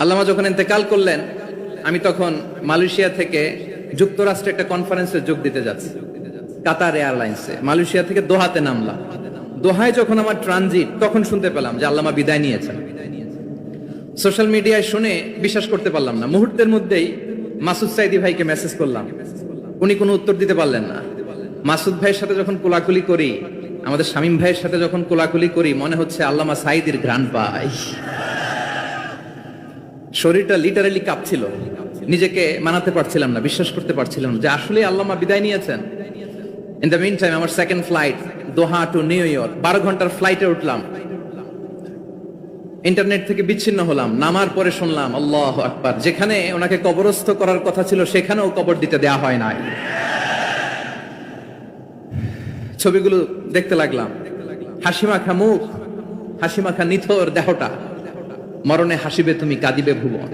আল্লামা যখন ইন্তেকাল করলেন, আমি তখন মালয়েশিয়া থেকে যুক্তরাষ্ট্রে একটা কনফারেন্সে যোগ দিতে যাচ্ছি, কাতার এয়ারলাইন্সে। মালয়েশিয়া থেকে দোহাতে নামলাম। দোহায় যখন আমার ট্রানজিট, তখন শুনতে পেলাম যে আল্লামা বিদায় নিয়েছেন। সোশ্যাল মিডিয়ায় শুনে বিশ্বাস করতে পারলাম না। মুহূর্তের মধ্যেই মাসুদ সাইদি ভাইকে মেসেজ করলাম, উনি কোনো উত্তর দিতে পারলেন না। মাসুদ ভাইয়ের সাথে যখন কোলাকুলি করি, আমাদের শামীম ভাইয়ের সাথে যখন কোলাকুলি করি, মনে হচ্ছে আল্লামা সাইদির ঘ্রাণ পাই। শরীরটা লিটারালি কাঁপছিল, নিজেকে মানাতে পারছিলাম না, বিশ্বাস করতে পারছিলাম না যে আসলে আল্লামা বিদায় নিয়েছেন। ইন দ্য মিন টাইম আমার সেকেন্ড ফ্লাইট, দোহা টু নিউ ইয়র্ক, 12 ঘন্টার ফ্লাইটে উঠলাম। ইন্টারনেট থেকে বিচ্ছিন্ন হলাম। নামার পরে শুনলাম আল্লাহু আকবার, যেখানে ওনাকে কবরস্থ করার কথা ছিল সেখানেও কবর দিতে দেয়া হয় নাই। ছবিগুলো দেখতে লাগলাম, হাসিমাখা মুখ, হাসিমাখা নিথর দেহটা, মরণে হাসিবে তুমি কাঁদিবে ভুবন।